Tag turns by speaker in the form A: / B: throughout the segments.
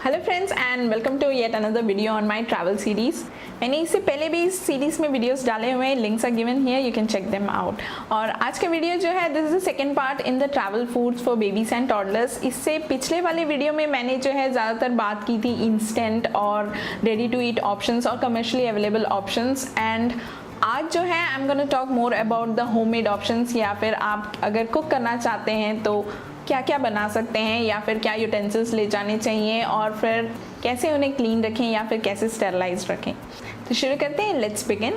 A: Hello friends and welcome to yet another video on my travel series. मैंने इससे पहले भी इस सीरीज़ में वीडियोस डाले हुए हैं, links are given here, you can check them out. और आज का वीडियो जो है this is the second part in the travel foods for babies and toddlers. इससे पिछले वाले वीडियो में मैंने जो है ज़्यादातर बात की थी इंस्टेंट और रेडी टू ईट ऑप्शंस और कमर्शियली अवेलेबल ऑप्शंस, एंड आज जो है I am gonna talk more about the homemade options, या फिर आप अगर कुक करना चाहते हैं तो क्या क्या बना सकते हैं, या फिर क्या यूटेंसिल्स ले जाने चाहिए, और फिर कैसे उन्हें क्लीन रखें या फिर कैसे स्टेरलाइज रखें। तो शुरू करते हैं, let's begin.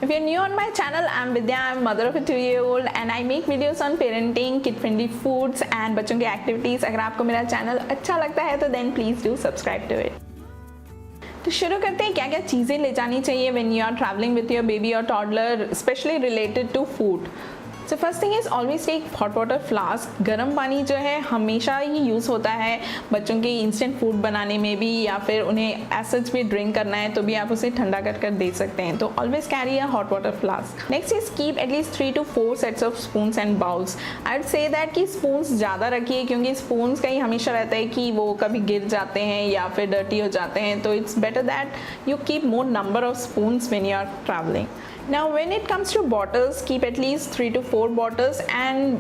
A: If you're new on my channel, I'm Vidya, I'm mother of a 2-year-old and I make videos on parenting, kid-friendly foods and बच्चों की एक्टिविटीज़। अगर आपको मेरा चैनल अच्छा लगता है तो then please do subscribe to it। तो शुरू करते हैं, क्या क्या चीज़ें ले जानी चाहिए when you are traveling with your baby or toddler, especially related to food। So first thing is always take hot water flask. गर्म पानी जो है हमेशा ही यूज़ होता है बच्चों के इंस्टेंट फूड बनाने में भी, या फिर उन्हें एसिड्स भी ड्रिंक करना है तो भी आप उसे ठंडा कर कर दे सकते हैं। तो always carry a hot water flask. Next is keep at least 3 to 4 sets of spoons and bowls. I would say that कि स्पून्स ज़्यादा रखिए, क्योंकि स्पून्स का ही हमेशा रहता है कि वो कभी गिर जाते हैं या फिर डर्टी हो जाते हैं। तो it's better that you keep more number of spoons when you are travelling. Now when it comes to bottles, keep at least 3 to 4 bottles, and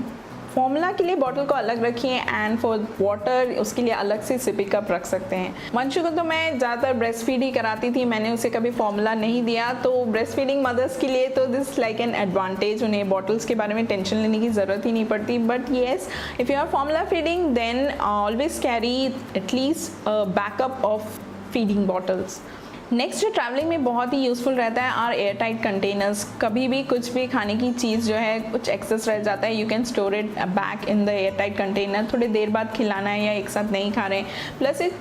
A: formula के लिए बॉटल को अलग रखिए एंड फॉर वाटर उसके लिए अलग से सिपी कप रख सकते हैं। वंशु को तो मैं ज़्यादातर ब्रेस्ट फीड ही कराती थी, मैंने उसे कभी फॉर्मूला नहीं दिया। तो ब्रेस्ट फीडिंग मदर्स के लिए तो दिस लाइक एन एडवांटेज, उन्हें बॉटल्स के बारे में टेंशन लेने की ज़रूरत ही नहीं पड़ती। But yes, if you are formula feeding then always carry at least backup of feeding bottles. Next जो ट्रैवलिंग में बहुत ही यूज़फुल रहता है आर एयर टाइट कंटेनर्स। कभी भी कुछ भी खाने की चीज़ जो है कुछ एक्सेस रह जाता है, you can store it back in the air tight container. थोड़ी देर बाद खिलाना है या एक साथ नहीं खा रहे हैं, plus it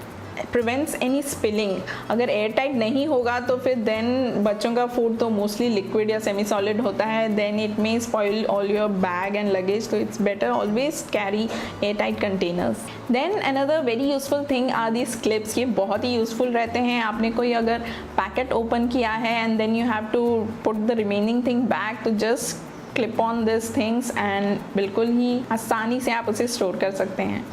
A: prevents any spilling. अगर एयर टाइट नहीं होगा तो फिर देन बच्चों का फूड तो मोस्टली लिक्विड या सेमी सॉलिड होता है, then it may spoil all your bag and luggage. तो it's better always carry air tight containers. Then another very useful thing are this clips. ये बहुत ही यूजफुल रहते हैं। आपने कोई अगर पैकेट ओपन किया है and then you have to put the remaining thing back, तो just clip on this things and बिल्कुल ही आसानी से आप उसे स्टोर कर सकते हैं।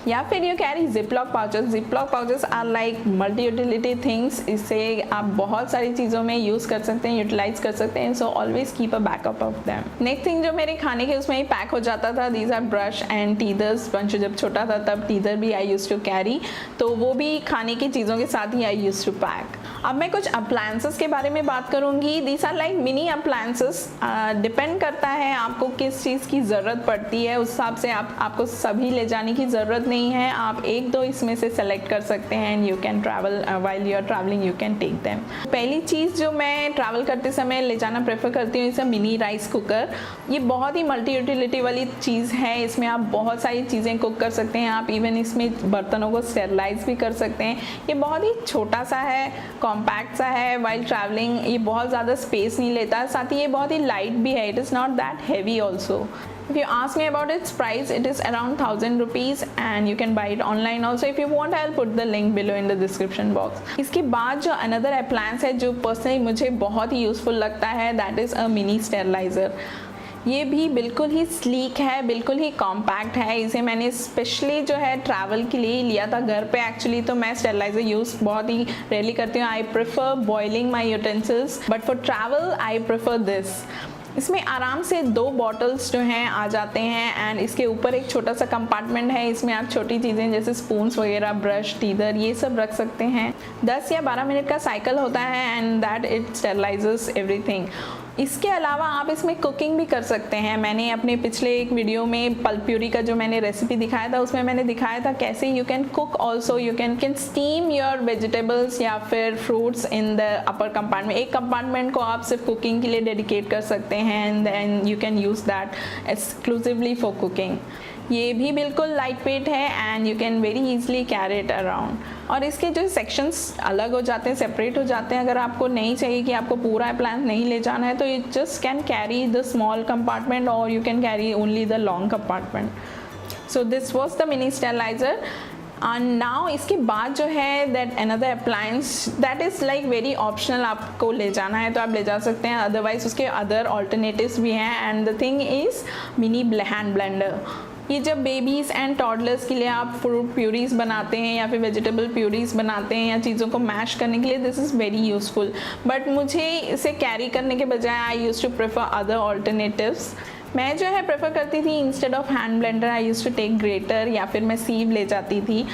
A: या फिर you carry Ziploc pouches. Ziploc pouches are like multi utility things. इससे आप बहुत सारी चीज़ों में यूज़ कर सकते हैं, यूटिलाइज कर सकते हैं। So always keep a backup of them. Next thing जो मेरे खाने के उसमें ही पैक हो जाता था, these are brush and teethers. Vanshu जब छोटा था तब टीदर भी आई यूज टू कैरी, तो वो भी खाने की चीज़ों के साथ ही आई यूज टू पैक। अब मैं कुछ अप्लायंसेस के बारे में बात करूंगी। These are like mini appliances. Depend करता है आपको किस चीज़ की ज़रूरत पड़ती है, उस हिसाब से आपको सभी ले जाने की ज़रूरत नहीं है। आप एक दो इसमें से सेलेक्ट कर सकते हैं and you can travel while you are travelling, you can take them. पहली चीज़ जो मैं ट्रैवल करते समय ले जाना प्रेफर करती हूँ, इसे मिनी राइस कुकर। ये बहुत ही मल्टी यूटिलिटी वाली चीज़ है। इसमें आप बहुत सारी चीज़ें कुक कर सकते हैं। आप इवन इसमें बर्तनों को स्टेरलाइज भी कर सकते हैं। ये बहुत ही छोटा सा है, कॉम्पैक्ट सा है वाइल ट्रैवलिंग। ये बहुत ज़्यादा स्पेस नहीं लेता, साथ ही ये बहुत ही लाइट भी है। It is not that heavy also. If you ask me about its price, it is around 1000 rupees and you can buy it online also. If you want, I'll put the link below in the description box. इसके बाद जो another appliance है जो personally मुझे बहुत ही useful लगता है, that is a mini sterilizer. ये भी बिल्कुल ही स्लीक है, बिल्कुल ही कॉम्पैक्ट है। इसे मैंने स्पेशली जो है ट्रैवल के लिए लिया था। घर पे एक्चुअली तो मैं स्टेरलाइजर यूज़ बहुत ही रेयरली करती हूँ। I prefer boiling my utensils, but for travel I prefer this. इसमें आराम से 2 बॉटल्स जो हैं आ जाते हैं एंड इसके ऊपर एक छोटा सा कंपार्टमेंट है। इसमें आप छोटी चीज़ें जैसे स्पून्स वगैरह, ब्रश, टीदर, ये सब रख सकते हैं। 10 या 12 मिनट का साइकिल होता है एंड दैट इट स्टेरलाइजेस एवरीथिंग। इसके अलावा आप इसमें कुकिंग भी कर सकते हैं। मैंने अपने पिछले एक वीडियो में पल्प प्यूरी का जो मैंने रेसिपी दिखाया था, उसमें मैंने दिखाया था कैसे you can cook also. You can steam your vegetables या फिर fruits in the upper compartment. एक कंपार्टमेंट को आप सिर्फ कुकिंग के लिए डेडिकेट कर सकते हैं and then you can use that exclusively for cooking. ये भी बिल्कुल लाइट वेट है and you can very easily carry it around. और इसके जो सेक्शंस अलग हो जाते हैं, सेपरेट हो जाते हैं। अगर आपको नहीं चाहिए कि आपको पूरा अप्लायंस नहीं ले जाना है तो you just can carry the small compartment और you can carry only the long compartment. So this was the mini steriliser. And now इसके बाद जो है that another appliance that is like very optional. आपको ले जाना है तो आप ले जा सकते हैं, अदरवाइज उसके अदर ऑल्टरनेटिव्स भी हैं। And the thing is mini hand blender. ये जब बेबीज़ एंड टॉडलर्स के लिए आप फ्रूट प्यूरीज बनाते हैं या फिर वेजिटेबल प्यूरीज बनाते हैं या चीज़ों को मैश करने के लिए, this is very useful. But मुझे इसे कैरी करने के बजाय I use to prefer other alternatives. मैं जो है प्रेफर करती थी instead of hand blender I use to take grater, या फिर मैं सीव ले जाती थी,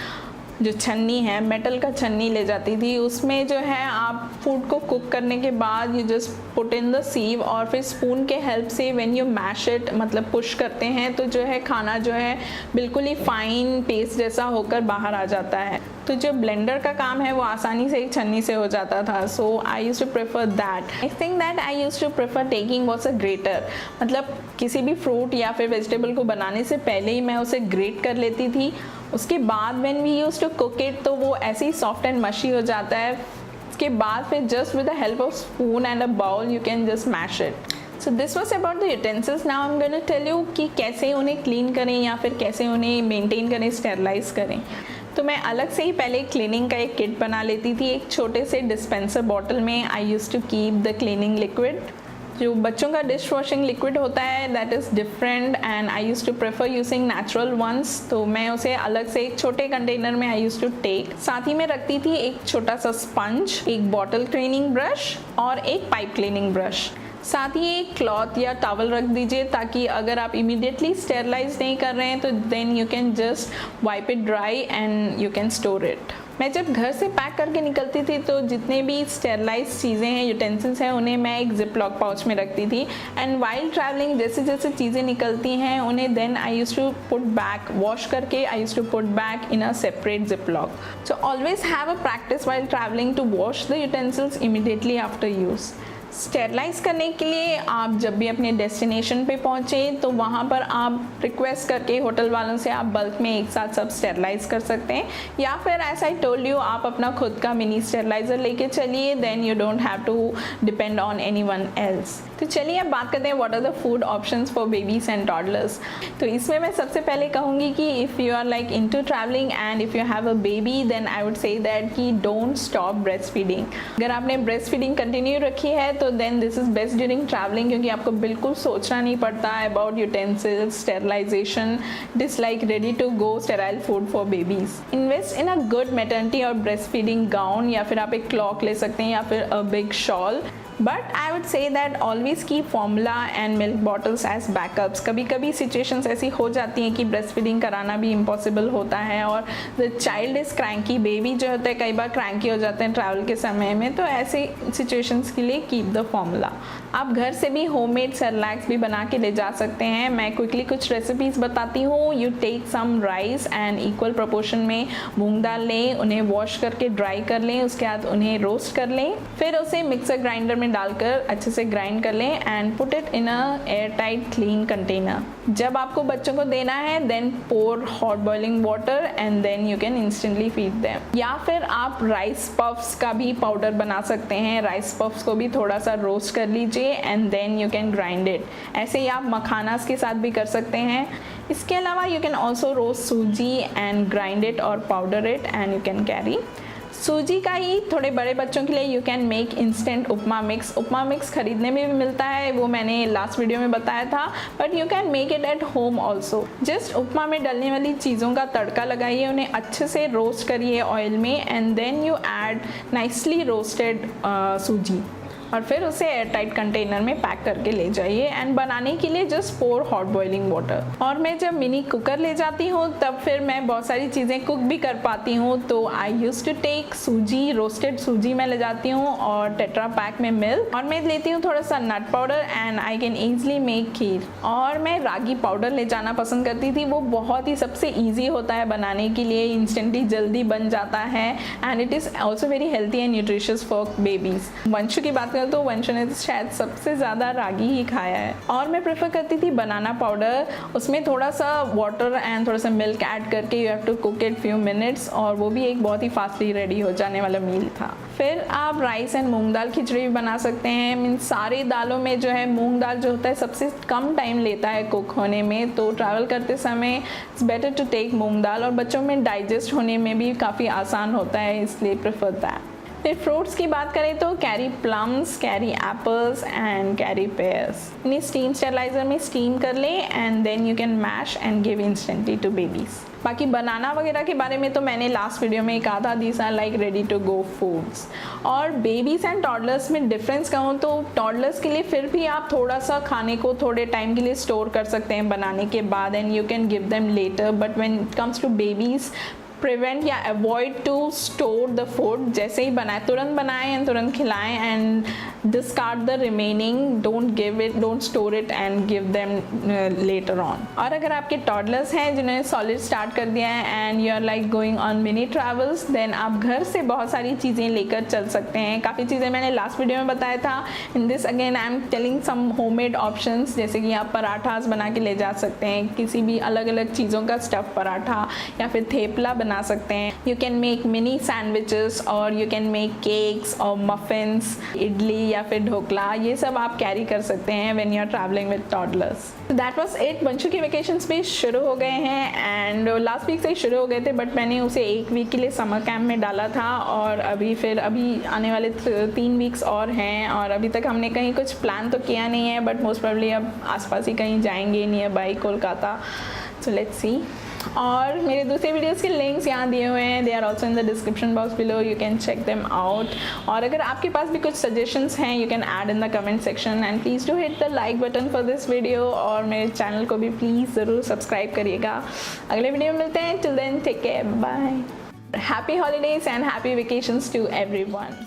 A: जो छन्नी है मेटल का छन्नी ले जाती थी। उसमें जो है आप फूड को कुक करने के बाद you just put in the सीव, और फिर स्पून के हेल्प से व्हेन यू मैश इट, मतलब पुश करते हैं, तो जो है खाना जो है बिल्कुल ही फाइन पेस्ट जैसा होकर बाहर आ जाता है। तो जो ब्लेंडर का काम है वो आसानी से एक छन्नी से हो जाता था। So I use to prefer that. I think that I use to prefer taking was a grater, मतलब किसी भी फ्रूट या फिर वेजिटेबल को बनाने से पहले ही मैं उसे ग्रेट कर लेती थी। उसके बाद when we use to cook it तो वो ऐसे ही सॉफ्ट एंड मशी हो जाता है। उसके बाद फिर just with the help of spoon and a bowl you can just mash it. So this was about the utensils. Now I am going to tell you कि कैसे उन्हें क्लीन करें या फिर कैसे उन्हें मेंटेन करें, स्टेरलाइज करें। तो मैं अलग से ही पहले क्लीनिंग का एक किट बना लेती थी। एक छोटे से डिस्पेंसर बॉटल में I use to keep the cleaning liquid. जो बच्चों का डिश वॉशिंग लिक्विड होता है that is different and I use to prefer using natural ones, तो मैं उसे अलग से एक छोटे कंटेनर में आई यूज़ टू टेक। साथ ही में रखती थी एक छोटा सा स्पंज, एक बॉटल क्लीनिंग ब्रश और एक पाइप क्लीनिंग ब्रश। साथ ही एक क्लॉथ या टॉवल रख दीजिए, ताकि अगर आप इमीडिएटली स्टेरलाइज नहीं कर रहे हैं तो then you can just wipe it dry and you can store it. मैं जब घर से पैक करके निकलती थी तो जितने भी स्टेरलाइज चीज़ें हैं, यूटेंसिल्स हैं, उन्हें मैं एक जिप लॉक पाउच में रखती थी। एंड वाइल ट्रैवलिंग जैसे जैसे चीज़ें निकलती हैं उन्हें then I use to put back, wash करके I use to put back in a separate zip lock. So always have a practice while travelling to wash the utensils immediately after use. Sterilise करने के लिए आप जब भी अपने destination पे पहुँचे तो वहाँ पर आप रिक्वेस्ट करके होटल वालों से आप बल्क में एक साथ सब स्टेरलाइज कर सकते हैं, या फिर ऐसा आई टोल्ड यू आप अपना खुद का मिनी स्टेरलाइजर लेके चलिए, then you don't have to depend on anyone else. तो चलिए अब बात करते हैं what are the food options for babies and toddlers. तो इसमें मैं सबसे पहले कहूँगी कि if you are like into travelling and if you have a baby then I would say that कि डोंट स्टॉप ब्रेस्ट फीडिंग। अगर आपने ब्रेस्ट फीडिंग कंटिन्यू रखी है तो then this is best during travelling, क्योंकि आपको बिल्कुल सोचना नहीं पड़ता about utensils, sterilisation. It is like ready to go sterile food for babies. Invest in a good maternity और ब्रेस्ट फीडिंग गाउन, या फिर आप एक क्लॉक ले सकते हैं या फिर a big shawl. But I would say that always keep formula and milk bottles as backups. कभी कभी सिचुएशंस ऐसी हो जाती हैं कि ब्रेस्ट फीडिंग कराना भी इम्पॉसिबल होता है और the child is cranky, baby जो होता है कई बार क्रैंकी हो जाते हैं ट्रैवल के समय में, तो ऐसे सिचुएशंस के लिए कीप द फॉर्मूला। आप घर से भी होममेड सेरेलैक्स भी बना के ले जा सकते हैं। मैं क्विकली कुछ रेसिपीज़ बताती हूँ। You take some rice and equal proportion में मूंग दाल लें, उन्हें वॉश करके ड्राई कर लें, उसके बाद उन्हें रोस्ट कर लें, फिर उसे मिक्सर ग्राइंडर में डालकर अच्छे से ग्राइंड कर लें and put it in a air tight clean container. जब आपको बच्चों को देना है then pour hot boiling water and then you can instantly feed them. या फिर आप राइस पफ्स का भी पाउडर बना सकते हैं। राइस पफ्स को भी थोड़ा सा रोस्ट कर लीजिए and then you can grind it. ऐसे ही आप मखानास के साथ भी कर सकते हैं। इसके अलावा यू कैन ऑल्सो रोस्ट सूजी एंड ग्राइंड इट और powder it and you can carry. सूजी का ही थोड़े बड़े बच्चों के लिए you can make instant upma mix. Upma mix खरीदने में भी मिलता है, वो मैंने लास्ट वीडियो में बताया था, but you can make it at home also. Just upma में डलने वाली चीज़ों का तड़का लगाइए, उन्हें अच्छे से रोस्ट करिए ऑयल में and then you add nicely roasted sooji और फिर उसे एयर टाइट कंटेनर में पैक करके ले जाइए एंड बनाने के लिए just pour hot boiling water. और मैं जब मिनी कुकर ले जाती हूँ तब फिर मैं बहुत सारी चीज़ें कुक भी कर पाती हूँ। तो आई यूज टू टेक सूजी, रोस्टेड सूजी मैं ले जाती हूँ और टेट्रा पैक में मिल्क, और मैं लेती हूँ थोड़ा सा nut powder and I can easily make kheer. और मैं रागी पाउडर ले जाना पसंद करती थी, वो बहुत ही सबसे ईजी होता है बनाने के लिए, इंस्टेंटली जल्दी बन जाता है and it is also very healthy and nutritious for babies. Vanshu की बात तो वंश ने शायद सबसे ज़्यादा रागी ही खाया है। और मैं प्रेफर करती थी बनाना पाउडर, उसमें थोड़ा सा वाटर एंड थोड़ा सा मिल्क ऐड करके you have to cook it few minutes, और वो भी एक बहुत ही फास्टली रेडी हो जाने वाला मील था। फिर आप राइस एंड मूंग दाल खिचड़ी भी बना सकते हैं। मीन सारी दालों में जो है मूंग दाल जो होता है सबसे कम टाइम लेता है कुक होने में, तो ट्रैवल करते समय इट्स बेटर टू टेक मूंग दाल, और बच्चों में डाइजेस्ट होने में भी काफ़ी आसान होता है, इसलिए प्रेफर दैट। फिर फ्रूट्स की बात करें तो carry plums, carry apples and carry pears. इन्हें स्टीम स्टेरलाइजर में स्टीम कर लें and then you can mash and give instantly to babies. बाकी बनाना वगैरह के बारे में तो मैंने लास्ट वीडियो में कहा था, these are like ready to go foods. और बेबीज़ एंड टॉडलर्स में डिफरेंस कहूँ तो टॉडलर्स के लिए फिर भी आप थोड़ा सा खाने को थोड़े टाइम के लिए स्टोर कर सकते हैं बनाने के बाद and you can give them later, but when it comes to babies prevent या avoid to store the food. जैसे ही बनाए तुरंत बनाएं एंड तुरंत खिलाएं and discard the remaining, don't store it and give them later on. और अगर आपके टॉडलर्स हैं जिन्होंने सॉलिड स्टार्ट कर दिया है and you are like going on mini travels, then आप घर से बहुत सारी चीज़ें लेकर चल सकते हैं। काफ़ी चीज़ें मैंने लास्ट वीडियो में बताया था। In this again I am telling some homemade options, जैसे कि आप पराठास बना के ले जा सकते हैं, किसी भी अलग अलग चीज़ों का स्टफ पराठा या फिर थेपला बना सकते हैं। You can make mini sandwiches और यू कैन मेक केक्स और मफिन्स, इडली या फिर ढोकला, ये सब आप कैरी कर सकते हैं when you are travelling with toddlers. That was it. Banshu के वेकेशंस भी शुरू हो गए हैं एंड लास्ट वीक से ही शुरू हो गए थे, बट मैंने उसे 1 वीक के लिए समर कैंप में डाला था और अभी आने वाले 3 वीक्स और हैं और अभी तक हमने कहीं कुछ प्लान तो किया नहीं है, बट मोस्ट प्रोबेबली अब आसपास ही कहीं जाएंगे near by Kolkata. So let's see. और मेरे दूसरे वीडियोस के लिंक्स यहाँ दिए हुए हैं, they are also in the description box below, you can check them out. और अगर आपके पास भी कुछ सजेशंस हैं you can add in the comment section and please do hit the like button for this video और मेरे channel को भी प्लीज़ ज़रूर सब्सक्राइब करिएगा। अगले वीडियो में मिलते हैं, till then take care, bye. Happy holidays and happy vacations to everyone.